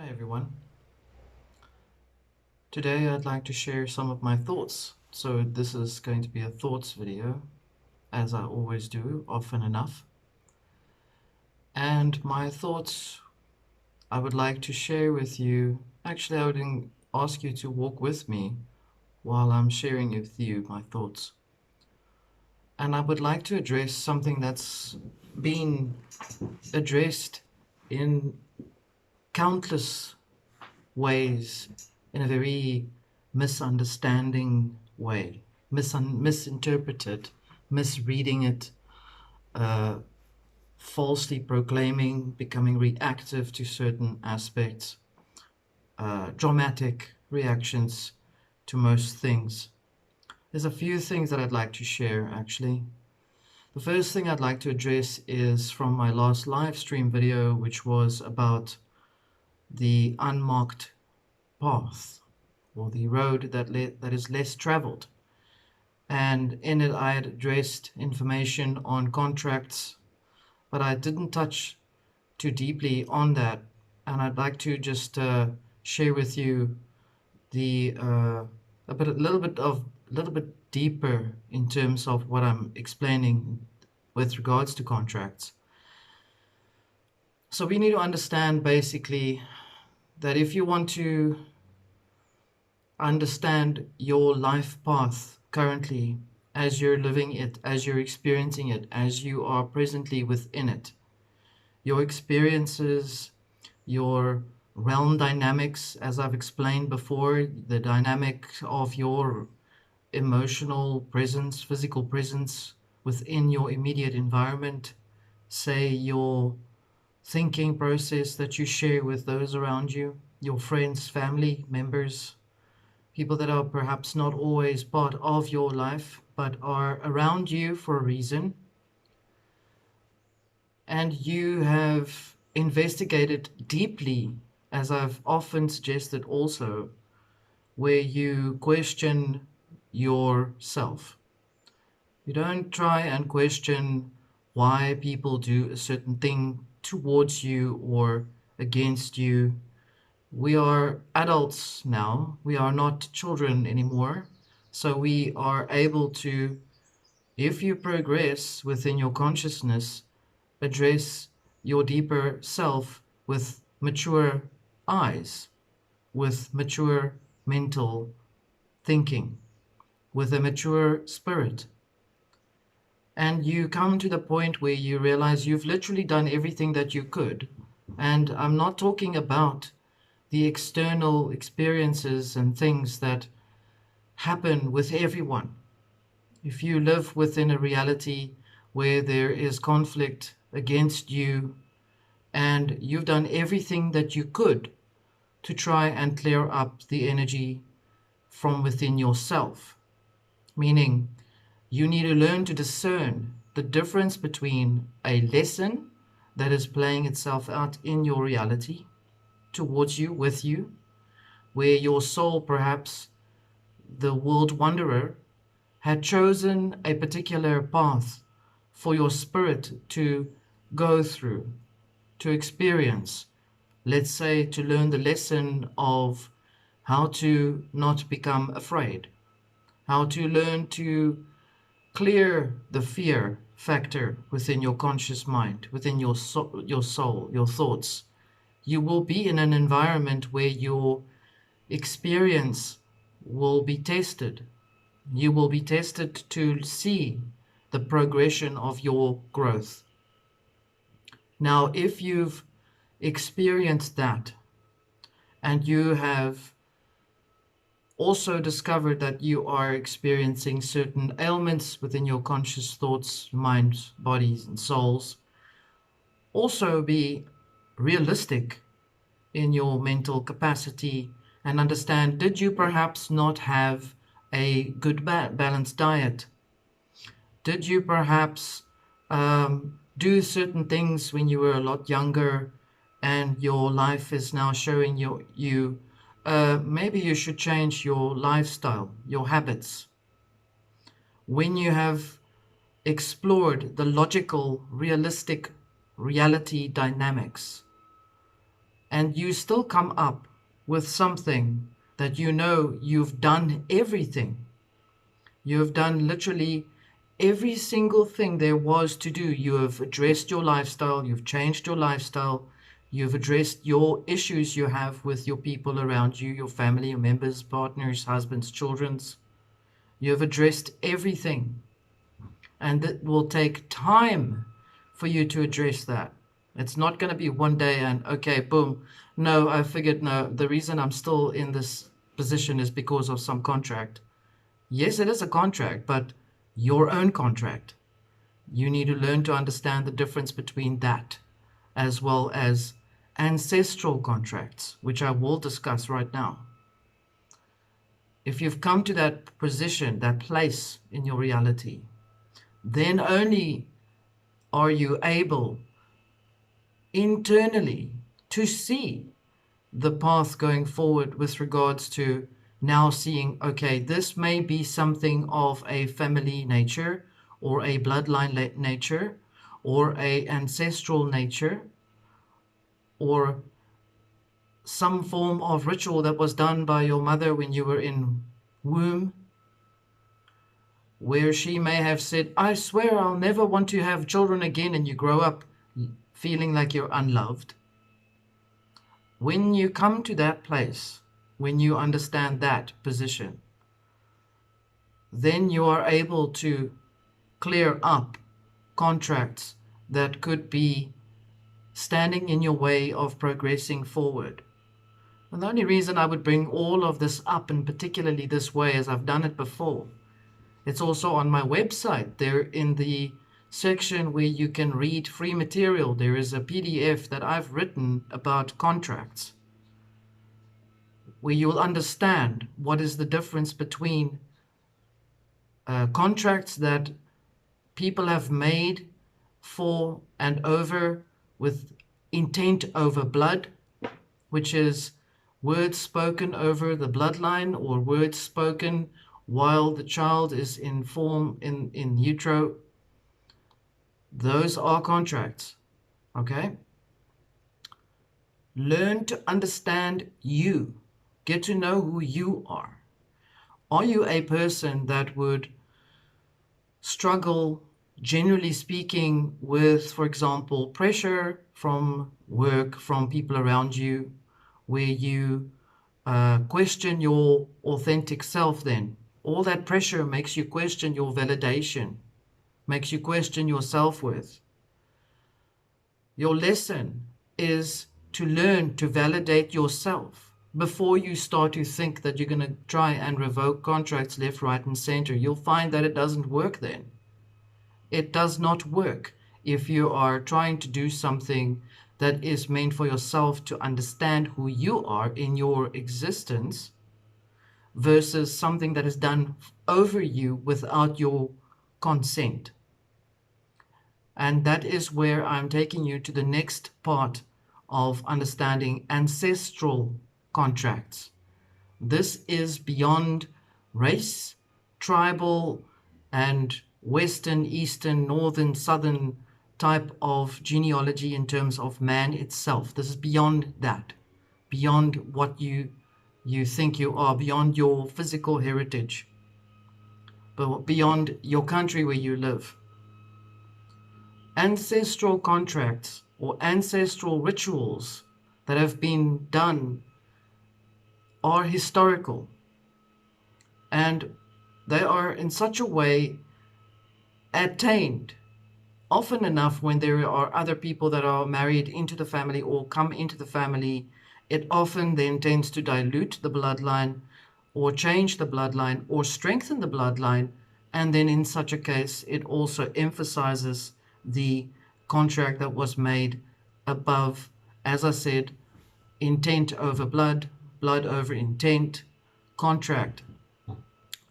Hi everyone. Today I'd like to share some of my thoughts. So this is going to be a thoughts video, as I always do, often enough. And my thoughts I would like to share with you. Actually, I would ask you to walk with me while I'm sharing with you my thoughts. And I would like to address something that's been addressed in countless ways, in a very misunderstanding way, misinterpreted, misreading it, uh, falsely proclaiming, becoming reactive to certain aspects, dramatic reactions to most things. There's a few things that I'd like to share actually. The first thing I'd like to address is from my last live stream video, which was about the unmarked path, or the road that is less traveled. And in it, I had addressed information on contracts, but I didn't touch too deeply on that. And I'd like to just share with you the a little bit deeper in terms of what I'm explaining with regards to contracts. So we need to understand basically that if you want to understand your life path currently, as you're living it, as you're experiencing it, as you are presently within it, your experiences, your realm dynamics, as I've explained before, the dynamic of your emotional presence, physical presence within your immediate environment, say your thinking process that you share with those around you, your friends, family members, people that are perhaps not always part of your life but are around you for a reason, and you have investigated deeply, as I've often suggested also, where you question yourself. You don't try and question why people do a certain thing towards you or against you. We are adults now. We are not children anymore. So we are able to, if you progress within your consciousness, address your deeper self with mature eyes, with mature mental thinking, with a mature spirit. And you come to the point where you realize you've literally done everything that you could. And I'm not talking about the external experiences and things that happen with everyone. If you live within a reality where there is conflict against you and you've done everything that you could to try and clear up the energy from within yourself, meaning you need to learn to discern the difference between a lesson that is playing itself out in your reality towards you, with you, where your soul, perhaps the world wanderer, had chosen a particular path for your spirit to go through, to experience, let's say to learn the lesson of how to not become afraid, how to learn to clear the fear factor within your conscious mind, within your soul, your thoughts. You will be in an environment where your experience will be tested. You will be tested to see the progression of your growth. Now, if you've experienced that and you have also discovered that you are experiencing certain ailments within your conscious thoughts, minds, bodies, and souls, also be realistic in your mental capacity and understand, did you perhaps not have a good balanced diet? Did you perhaps do certain things when you were a lot younger and your life is now showing you maybe you should change your lifestyle, your habits? When you have explored the logical, realistic reality dynamics and you still come up with something that you know you've done everything. You have done literally every single thing there was to do. You have addressed your lifestyle, you've changed your lifestyle, you've addressed your issues you have with your people around you, your family, your members, partners, husbands, children's. You have addressed everything. And it will take time for you to address that. It's not going to be one day and, okay, boom. No, I figured, no, the reason I'm still in this position is because of some contract. Yes, it is a contract, but your own contract. You need to learn to understand the difference between that as well as ancestral contracts, which I will discuss right now. If you've come to that position, that place in your reality, then only are you able internally to see the path going forward with regards to now seeing, okay, this may be something of a family nature or a bloodline nature or a ancestral nature or some form of ritual that was done by your mother when you were in womb, where she may have said, I swear I'll never want to have children again, and you grow up feeling like you're unloved. When you come to that place, when you understand that position, then you are able to clear up contracts that could be standing in your way of progressing forward. And the only reason I would bring all of this up, and particularly this way, as I've done it before, it's also on my website. There in the section where you can read free material, there is a PDF that I've written about contracts, where you will understand what is the difference between contracts that people have made for and over with intent over blood, which is words spoken over the bloodline or words spoken while the child is in form in utero. Those are contracts. Okay? Learn to understand you. Get to know who you are. Are you a person that would struggle, generally speaking, with, for example, pressure from work, from people around you, where you question your authentic self then? All that pressure makes you question your validation, makes you question your self-worth. Your lesson is to learn to validate yourself before you start to think that you're going to try and revoke contracts left, right, and center. You'll find that it doesn't work then. It does not work if you are trying to do something that is meant for yourself to understand who you are in your existence versus something that is done over you without your consent. And that is where I'm taking you to the next part of understanding ancestral contracts. This is beyond race, tribal, and Western, Eastern, Northern, Southern type of genealogy in terms of man itself. This is beyond that, beyond what you think you are, beyond your physical heritage, but beyond your country where you live. Ancestral contracts or ancestral rituals that have been done are historical, and they are in such a way attained often enough when there are other people that are married into the family or come into the family. It often then tends to dilute the bloodline or change the bloodline or strengthen the bloodline, and then in such a case it also emphasizes the contract that was made above, as I said, intent over blood, blood over intent, contract.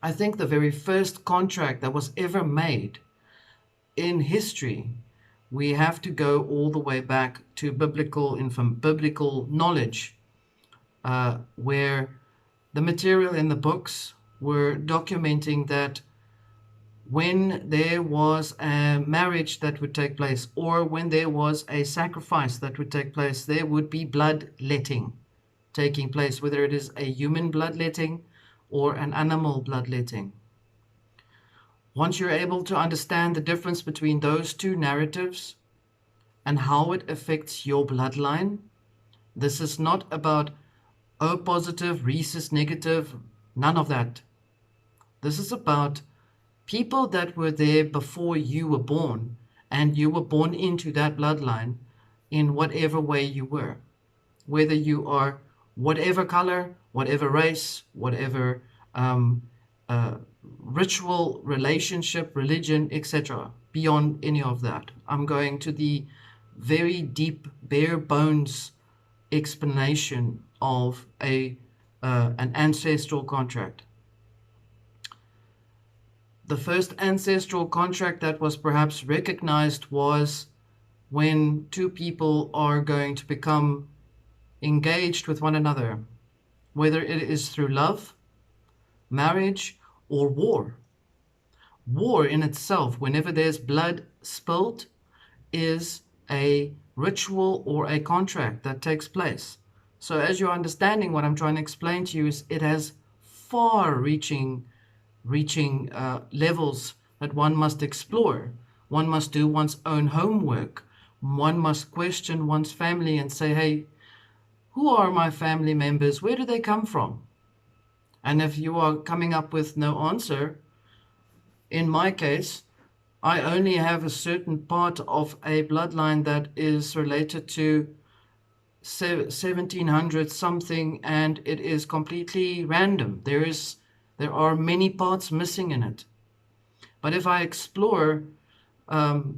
I think the very first contract that was ever made in history, we have to go all the way back to biblical knowledge, where the material in the books were documenting that when there was a marriage that would take place, or when there was a sacrifice that would take place, there would be bloodletting taking place, whether it is a human bloodletting or an animal bloodletting. Once you're able to understand the difference between those two narratives and how it affects your bloodline, this is not about O positive, rhesus negative, none of that. This is about people that were there before you were born, and you were born into that bloodline in whatever way you were. Whether you are whatever color, whatever race, whatever um, uh, ritual, relationship, religion, etc. Beyond any of that, I'm going to the very deep, bare bones explanation of an ancestral contract. The first ancestral contract that was perhaps recognized was when two people are going to become engaged with one another, whether it is through love, marriage, or war. War in itself, whenever there's blood spilled, is a ritual or a contract that takes place. So, as you're understanding, what I'm trying to explain to you is it has far reaching levels that one must explore. One must do one's own homework. One must question one's family and say, hey, who are my family members? Where do they come from? And if you are coming up with no answer, in my case, I only have a certain part of a bloodline that is related to 1700 something, and it is completely random. There are many parts missing in it. But if I explore the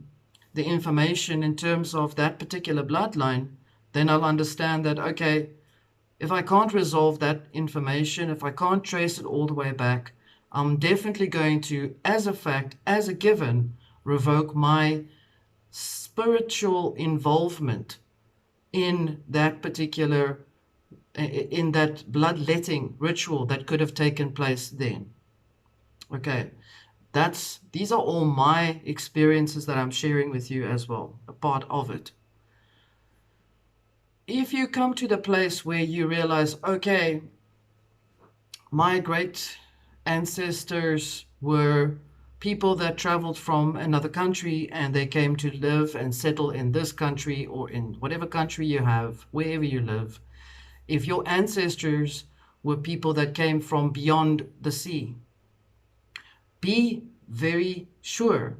information in terms of that particular bloodline, then I'll understand that, okay, if I can't resolve that information, if I can't trace it all the way back, I'm definitely going to, as a fact, as a given, revoke my spiritual involvement in that particular, in that bloodletting ritual that could have taken place then. Okay, these are all my experiences that I'm sharing with you as well, a part of it. If you come to the place where you realize, okay, my great ancestors were people that traveled from another country and they came to live and settle in this country or in whatever country you have, wherever you live. If your ancestors were people that came from beyond the sea, be very sure.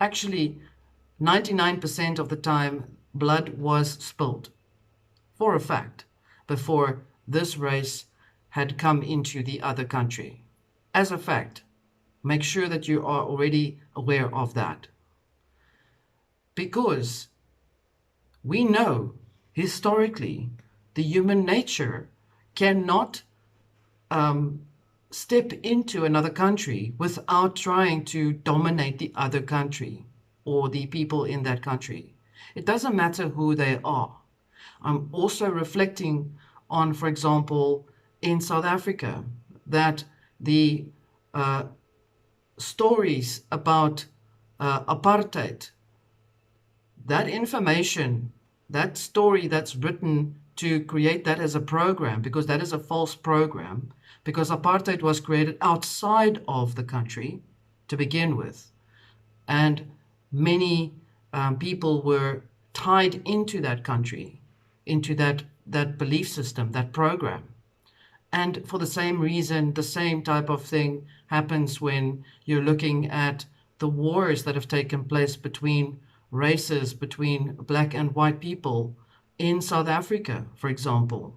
Actually, 99% of the time, blood was spilled, for a fact, before this race had come into the other country. As a fact, make sure that you are already aware of that. Because we know historically the human nature cannot step into another country without trying to dominate the other country or the people in that country. It doesn't matter who they are. I'm also reflecting on, for example, in South Africa, that the stories about apartheid, that information, that story that's written to create that as a program, because that is a false program, because apartheid was created outside of the country to begin with. And many people were tied into that country, into that belief system, that program. And for the same reason, the same type of thing happens when you're looking at the wars that have taken place between races, between black and white people in South Africa, for example.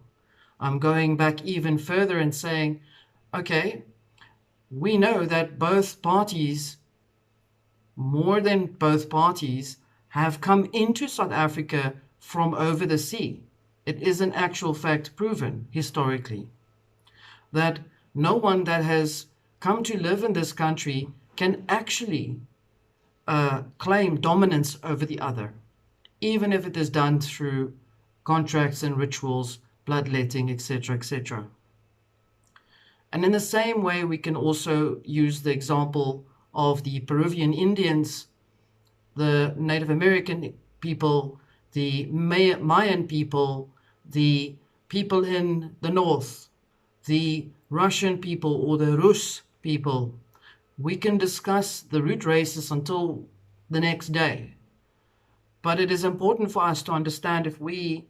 I'm going back even further and saying, okay, we know that both parties, more than both parties, have come into South Africa from over the sea. It is an actual fact proven historically that no one that has come to live in this country can actually claim dominance over the other, even if it is done through contracts and rituals, bloodletting, etc., etc. And in the same way, we can also use the example of the Peruvian Indians, the Native American people, the Mayan people, the people in the north, the Russian people or the Rus people. We can discuss the root races until the next day. But it is important for us to understand, if we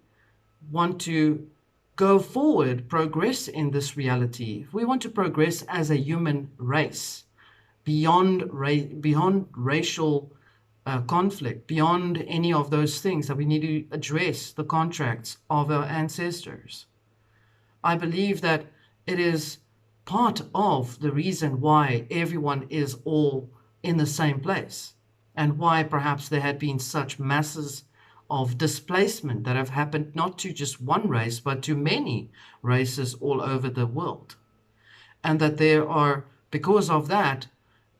want to go forward, progress in this reality, if we want to progress as a human race, beyond racial conflict, beyond any of those things, that we need to address the contracts of our ancestors. I believe that it is part of the reason why everyone is all in the same place, and why perhaps there had been such masses of displacement that have happened not to just one race, but to many races all over the world. And that there are, because of that,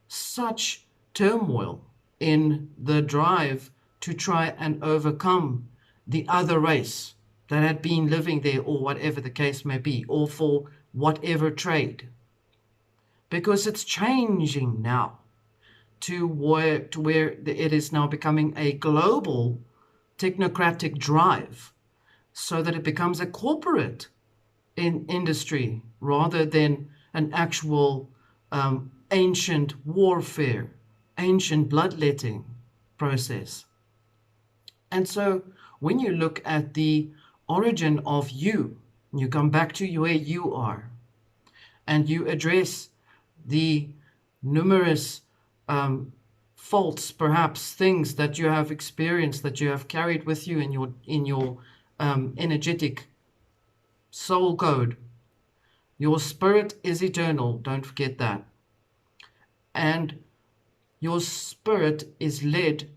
such turmoil in the drive to try and overcome the other race that had been living there, or whatever the case may be, or for whatever trade. Because it's changing now to where it is now becoming a global technocratic drive, so that it becomes a corporate industry rather than an actual ancient warfare, ancient bloodletting process. And so when you look at the origin of you come back to where you are, and you address the numerous faults, perhaps things that you have experienced, that you have carried with you in your energetic soul code. Your spirit is eternal, don't forget that. And your spirit is led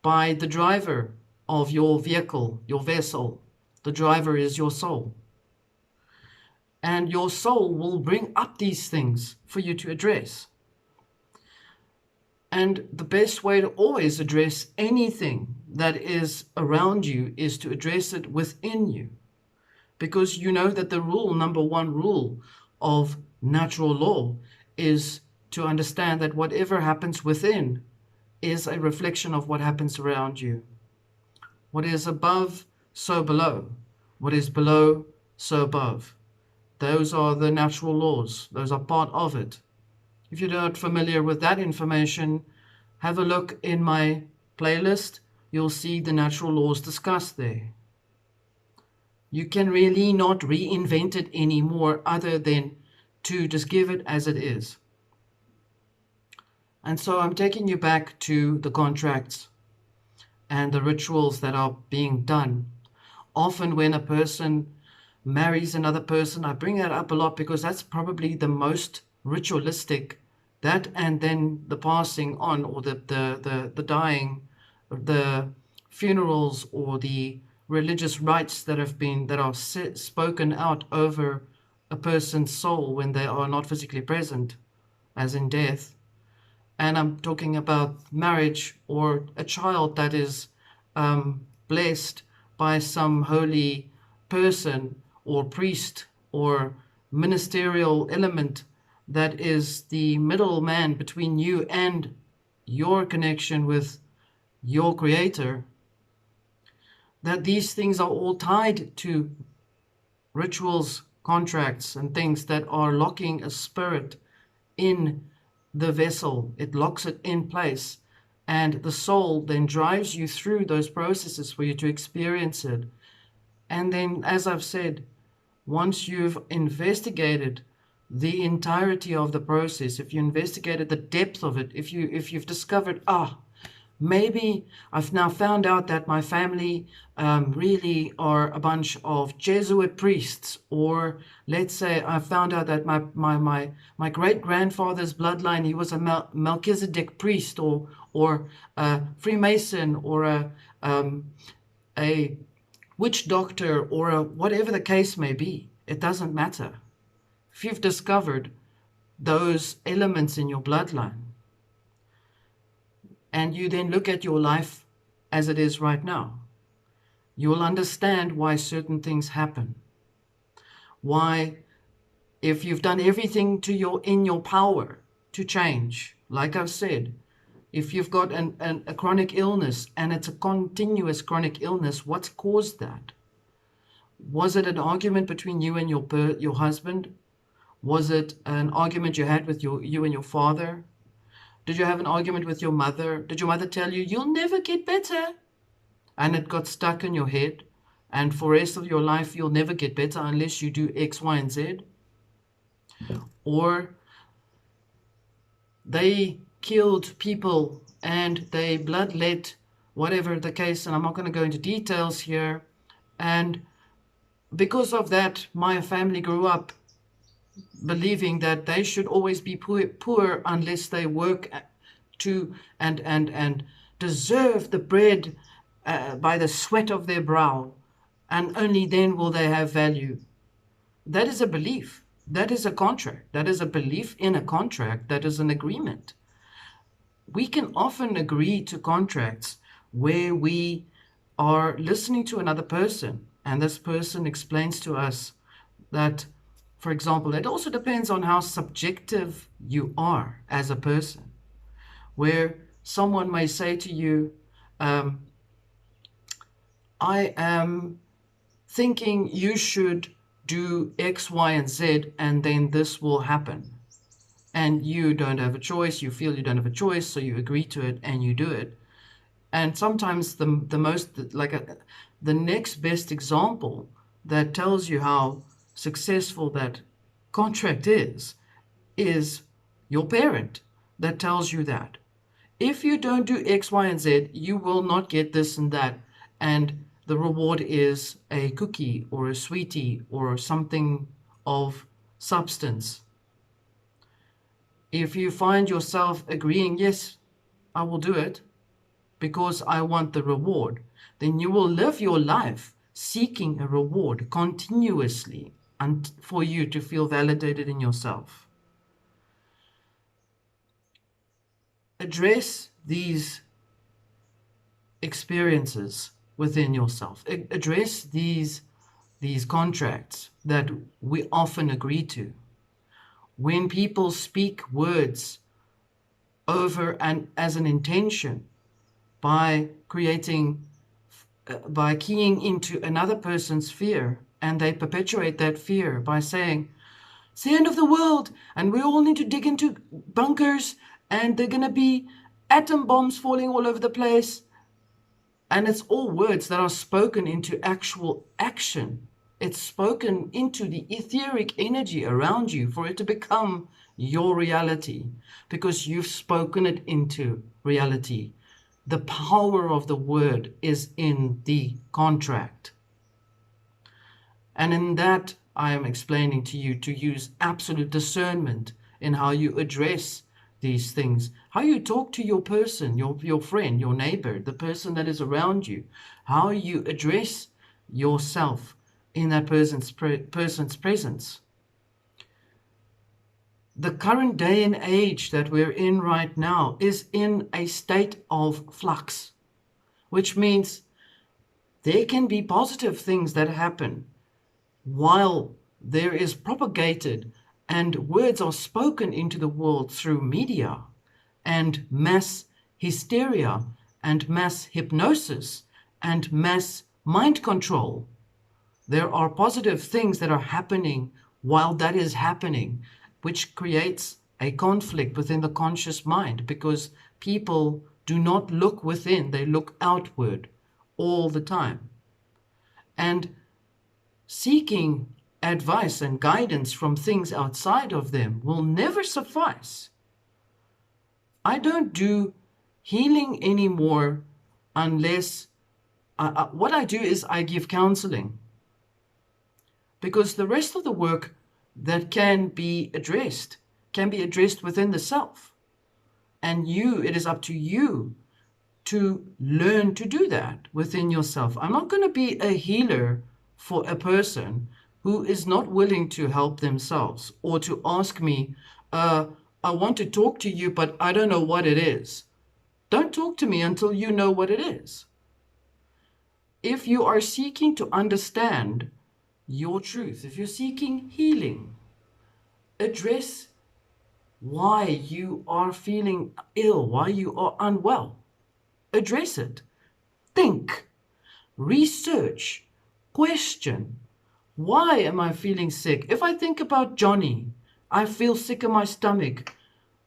by the driver of your vehicle, your vessel. The driver is your soul. And your soul will bring up these things for you to address. And the best way to always address anything that is around you is to address it within you. Because you know that the number one rule of natural law is to understand that whatever happens within is a reflection of what happens around you. What is above, so below. What is below, so above. Those are the natural laws. Those are part of it. If you're not familiar with that information, have a look in my playlist. You'll see the natural laws discussed there. You can really not reinvent it anymore, other than to just give it as it is. And so I'm taking you back to the contracts and the rituals that are being done. Often when a person marries another person, I bring that up a lot because that's probably the most ritualistic. That, and then the passing on, or the dying, the funerals, or the religious rites that are spoken out over a person's soul when they are not physically present, as in death. And I'm talking about marriage, or a child that is blessed by some holy person or priest or ministerial element that is the middleman between you and your connection with your creator. That these things are all tied to rituals, contracts, and things that are locking a spirit in the vessel. It locks it in place, and the soul then drives you through those processes for you to experience it. And then, as I've said, once you've investigated the entirety of the process, if you investigated the depth of it, if you've discovered, maybe I've now found out that my family really are a bunch of Jesuit priests, or let's say I found out that my great-grandfather's bloodline, he was a Melchizedek priest, or a Freemason, or a witch doctor, or whatever the case may be. It doesn't matter. If you've discovered those elements in your bloodline, and you then look at your life as it is right now, you will understand why certain things happen. Why, if you've done everything in your power to change. Like I've said, if you've got a chronic illness and it's a continuous chronic illness, what's caused that? Was it an argument between you and your husband? Was it an argument you had with you and your father? Did you have an argument with your mother? Did your mother tell you, you'll never get better? And it got stuck in your head. And for the rest of your life, you'll never get better unless you do X, Y, and Z. Or they killed people and they bloodlet, whatever the case, and I'm not going to go into details here. And because of that, my family grew up believing that they should always be poor unless they work to and deserve the bread by the sweat of their brow, and only then will they have value. That is a belief. That is a contract. That is a belief in a contract. That is an agreement. We can often agree to contracts where we are listening to another person and this person explains to us that, for example, it also depends on how subjective you are as a person, where someone may say to you, I am thinking you should do X, Y, and Z, and then this will happen. And you don't have a choice, you feel you don't have a choice, so you agree to it and you do it. And sometimes the next best example that tells you how successful that contract is your parent that tells you that if you don't do X, Y, and Z, you will not get this and that. And the reward is a cookie or a sweetie or something of substance. If you find yourself agreeing, yes, I will do it because I want the reward, then you will live your life seeking a reward continuously and for you to feel validated in yourself. Address these experiences within yourself. Address these contracts that we often agree to. When people speak words over and as an intention by keying into another person's fear, and they perpetuate that fear by saying, it's the end of the world and we all need to dig into bunkers and they're going to be atom bombs falling all over the place. And it's all words that are spoken into actual action. It's spoken into the etheric energy around you for it to become your reality because you've spoken it into reality. The power of the word is in the contract. And in that, I am explaining to you to use absolute discernment in how you address these things, how you talk to your person, your friend, your neighbor, the person that is around you, how you address yourself in that person's presence. The current day and age that we're in right now is in a state of flux, which means there can be positive things that happen while there is propagated and words are spoken into the world through media and mass hysteria and mass hypnosis and mass mind control. There are positive things that are happening while that is happening, which creates a conflict within the conscious mind because people do not look within, they look outward all the time. And seeking advice and guidance from things outside of them will never suffice. I don't do healing anymore unless what I do is I give counseling, because the rest of the work that can be addressed within the self, and it is up to you to learn to do that within yourself. I'm not going to be a healer for a person who is not willing to help themselves or to ask me, I want to talk to you, but I don't know what it is. Don't talk to me until you know what it is. If you are seeking to understand your truth, if you're seeking healing, address why you are feeling ill, why you are unwell. Address it. Think, research, question. Why am I feeling sick? If I think about Johnny, I feel sick in my stomach.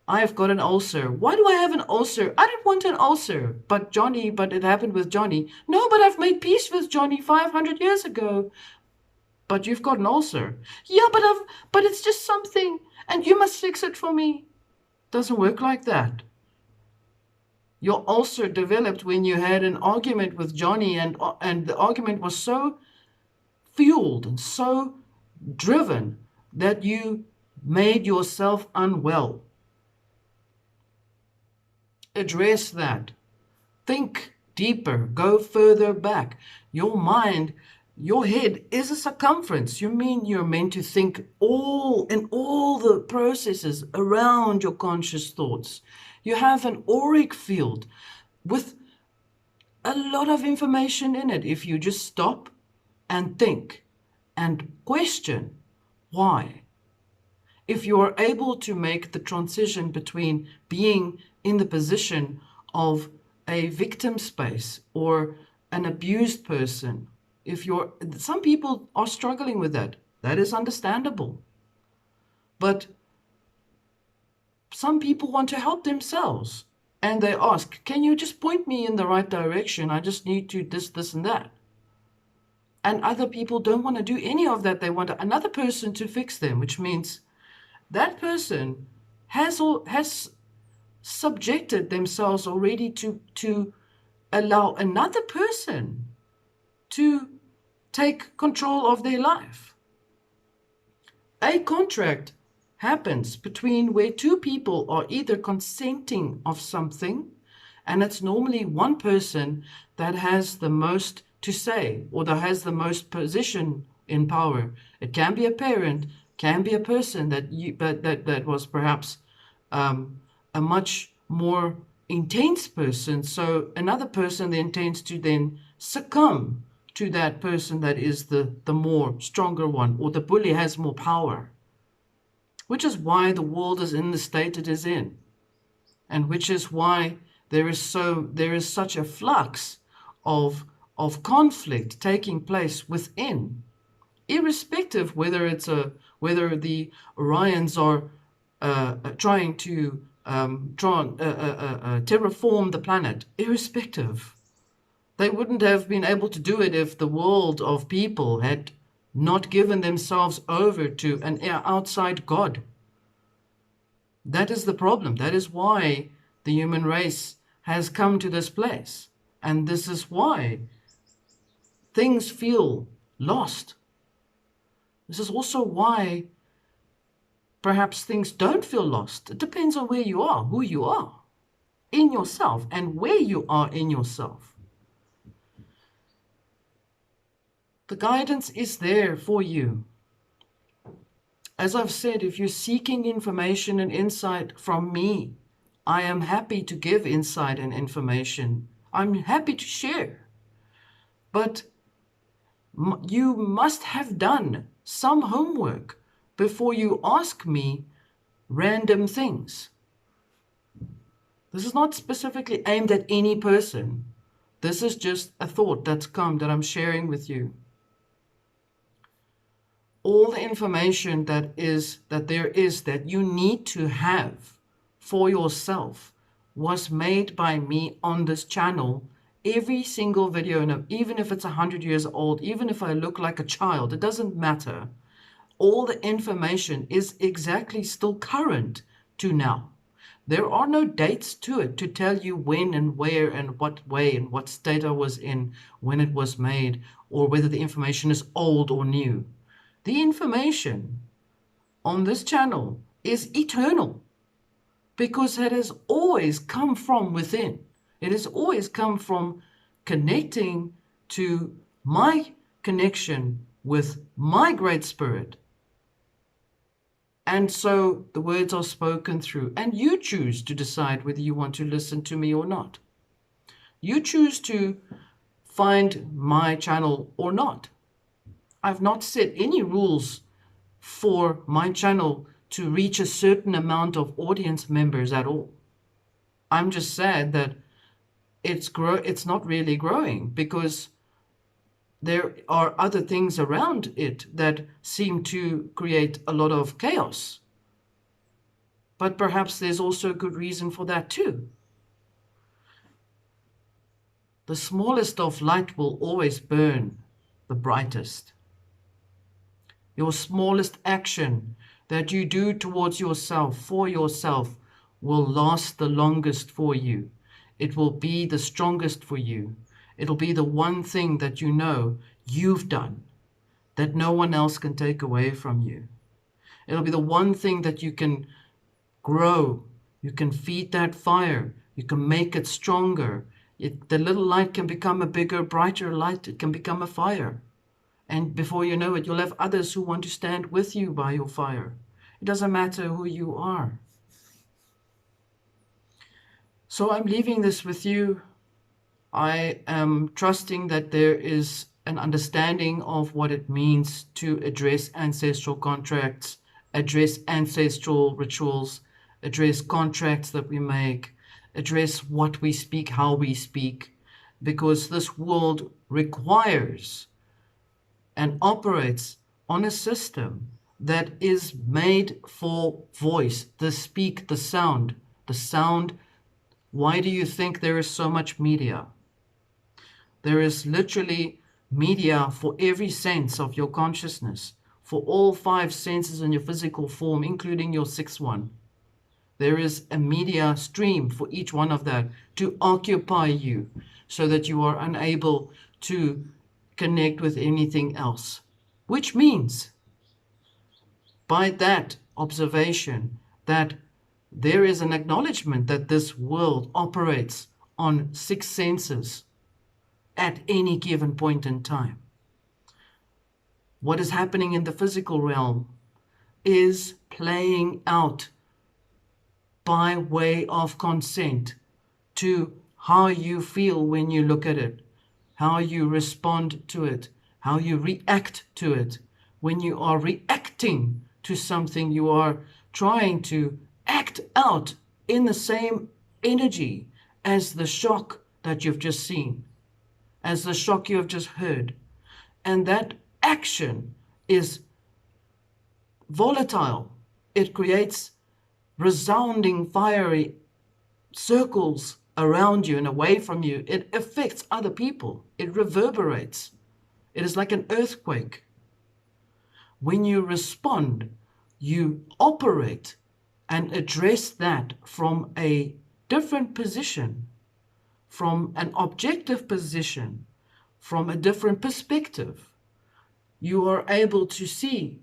I've got an ulcer. Why do I have an ulcer? I didn't want an ulcer. But it happened with Johnny. No, but I've made peace with Johnny 500 years ago. But you've got an ulcer. Yeah, but it's just something, and you must fix it for me. Doesn't work like that. Your ulcer developed when you had an argument with Johnny, and the argument was so fueled and so driven that you made yourself unwell. Address that. Think deeper, go further back. Your mind, your head is a circumference. You mean you're meant to think all the processes around your conscious thoughts. You have an auric field with a lot of information in it if you just stop and think and question why. If you are able to make the transition between being in the position of a victim space or an abused person, some people are struggling with that. That is understandable. But some people want to help themselves and they ask, can you just point me in the right direction? I just need to this, and that. And other people don't want to do any of that. They want another person to fix them, which means that person has subjected themselves already to allow another person to take control of their life. A contract happens between where two people are either consenting of something, and it's normally one person that has the most to say or that has the most position in power. It can be a parent, can be a person that was perhaps a much more intense person. So another person then tends to then succumb to that person that is the more stronger one, or the bully has more power, which is why the world is in the state it is in, and which is why there is such a flux of conflict taking place within, irrespective whether the Orions are trying to terraform the planet. Irrespective, they wouldn't have been able to do it if the world of people had not given themselves over to an outside God. That is the problem. That is why the human race has come to this place. And this is why things feel lost. This is also why perhaps things don't feel lost. It depends on where you are, who you are in yourself, and where you are in yourself. The guidance is there for you. As I've said, if you're seeking information and insight from me, I am happy to give insight and information. I'm happy to share. But you must have done some homework before you ask me random things. This is not specifically aimed at any person. This is just a thought that's come that I'm sharing with you. All the information that you need to have for yourself was made by me on this channel. Every single video, and even if it's 100 years old, even if I look like a child, it doesn't matter. All the information is exactly still current to now. There are no dates to it to tell you when and where and what way and what state I was in when it was made, or whether the information is old or new. The information on this channel is eternal because it has always come from within. It has always come from connecting to my connection with my Great Spirit. And so the words are spoken through, and you choose to decide whether you want to listen to me or not. You choose to find my channel or not. I've not set any rules for my channel to reach a certain amount of audience members at all. I'm just sad that it's not really growing, because there are other things around it that seem to create a lot of chaos. But perhaps there's also a good reason for that too. The smallest of light will always burn the brightest. Your smallest action that you do towards yourself, for yourself, will last the longest for you. It will be the strongest for you. It'll be the one thing that you know you've done that no one else can take away from you. It'll be the one thing that you can grow. You can feed that fire. You can make it stronger. The little light can become a bigger, brighter light. It can become a fire. And before you know it, you'll have others who want to stand with you by your fire. It doesn't matter who you are. So I'm leaving this with you. I am trusting that there is an understanding of what it means to address ancestral contracts, address ancestral rituals, address contracts that we make, address what we speak, how we speak, because this world requires and operates on a system that is made for voice, the speak, the sound. The sound. Why do you think there is so much media? There is literally media for every sense of your consciousness, for all 5 senses in your physical form, including your 6th one. There is a media stream for each one of that to occupy you so that you are unable to connect with anything else. Which means, by that observation, that there is an acknowledgement that this world operates on 6 senses at any given point in time. What is happening in the physical realm is playing out by way of consent to how you feel when you look at it, how you respond to it, how you react to it. When you are reacting to something, you are trying to act out in the same energy as the shock that you've just seen, as the shock you have just heard. And that action is volatile. It creates resounding, fiery circles around you and away from you. It affects other people. It reverberates. It is like an earthquake. When you respond, you operate and address that from a different position, from an objective position, from a different perspective. You are able to see,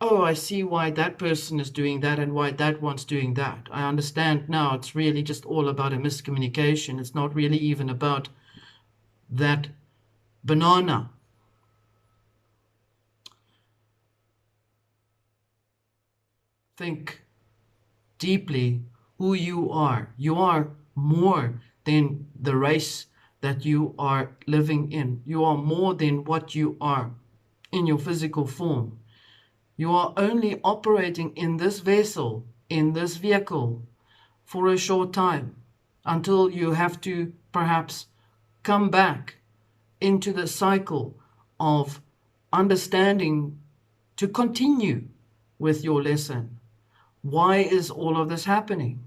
oh, I see why that person is doing that and why that one's doing that. I understand now it's really just all about a miscommunication. It's not really even about that banana. Think deeply who you are. You are more than the race that you are living in. You are more than what you are in your physical form. You are only operating in this vessel, in this vehicle, for a short time, until you have to perhaps come back into the cycle of understanding to continue with your lesson. Why is all of this happening?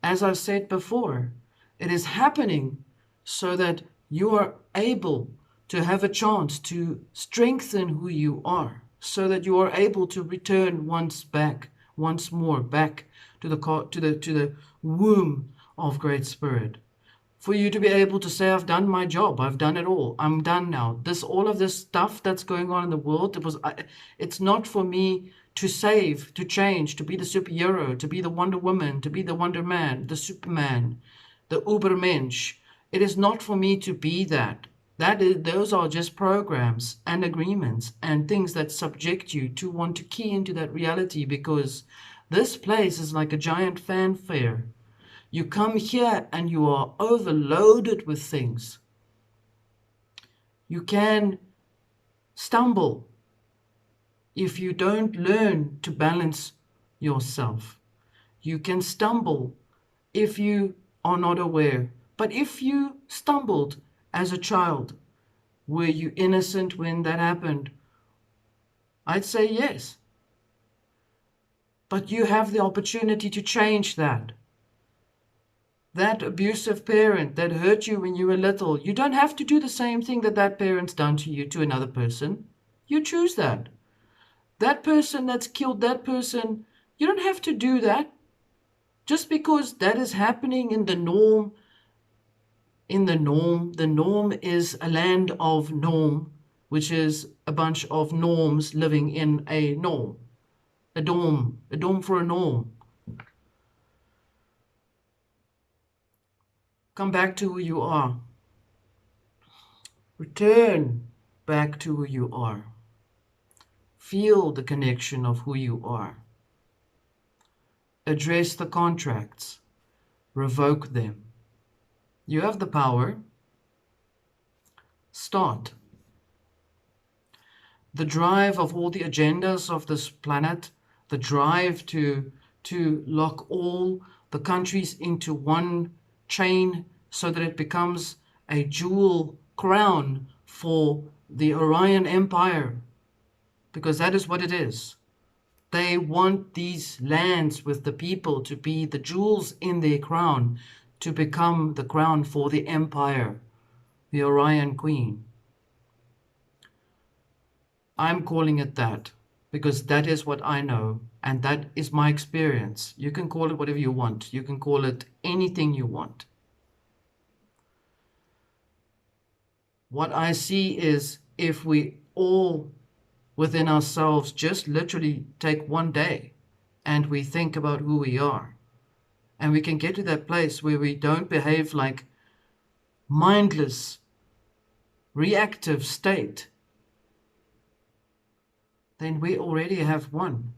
As I've said before, it is happening so that you are able to have a chance to strengthen who you are, so that you are able to return once more back to the womb of Great Spirit. For you to be able to say, I've done my job, I've done it all, I'm done now. All of this stuff that's going on in the world, it's not for me to save, to change, to be the superhero, to be the Wonder Woman, to be the Wonder Man, the Superman, the Ubermensch. It is not for me to be that. Those are just programs and agreements and things that subject you to want to key into that reality, because this place is like a giant fanfare. You come here and you are overloaded with things. You can stumble. if you don't learn to balance yourself. You can stumble if you are not aware. But if you stumbled as a child, were you innocent when that happened? I'd say yes. But you have the opportunity to change that. That abusive parent that hurt you when you were little, you don't have to do the same thing that that parent's done to you to another person. You choose that. That person that's killed that person, you don't have to do that. Just because that is happening in the norm, the norm is a land of norm, which is a bunch of norms living in a norm, a dorm for a norm. Come back to who you are. Return back to who you are. Feel the connection of who you are. Address the contracts. Revoke them. You have the power. Start. The drive of all the agendas of this planet, the drive to lock all the countries into one chain so that it becomes a jewel crown for the Orion Empire, because that is what it is. They want these lands with the people to be the jewels in their crown, to become the crown for the empire, the Orion Queen. I'm calling it that because that is what I know and that is my experience. You can call it whatever you want. You can call it anything you want. What I see is if we all within ourselves just literally take one day and we think about who we are, and we can get to that place where we don't behave like mindless, reactive state, then we already have won.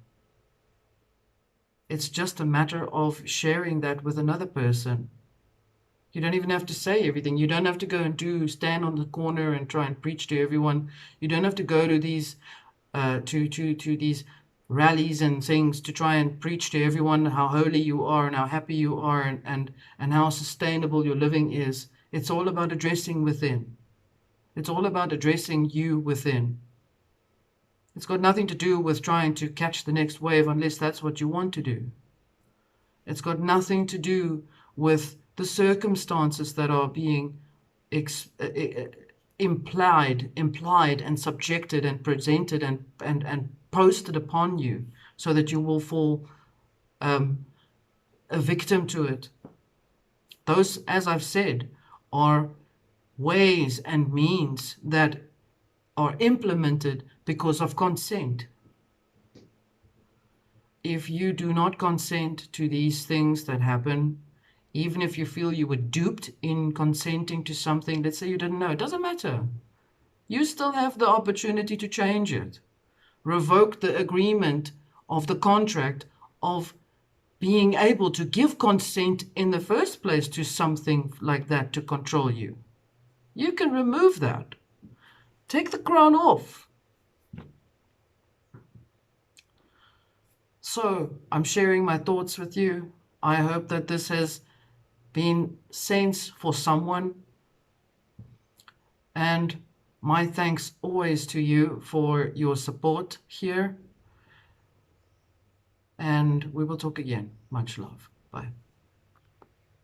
It's just a matter of sharing that with another person. You don't even have to say everything. You don't have to go and stand on the corner and try and preach to everyone. You don't have to go to these to these rallies and things to try and preach to everyone how holy you are and how happy you are and how sustainable your living is. It's all about addressing within. It's all about addressing you within. It's got nothing to do with trying to catch the next wave unless that's what you want to do. It's got nothing to do with the circumstances that are being implied and subjected and presented and posted upon you so that you will fall a victim to it. Those, as I've said, are ways and means that are implemented because of consent. If you do not consent to these things that happen, even if you feel you were duped in consenting to something, let's say you didn't know, it doesn't matter. You still have the opportunity to change it. Revoke the agreement of the contract of being able to give consent in the first place to something like that to control you. You can remove that. Take the crown off. So I'm sharing my thoughts with you. I hope that this has been sense for someone. And my thanks always to you for your support here. And we will talk again. Much love. Bye.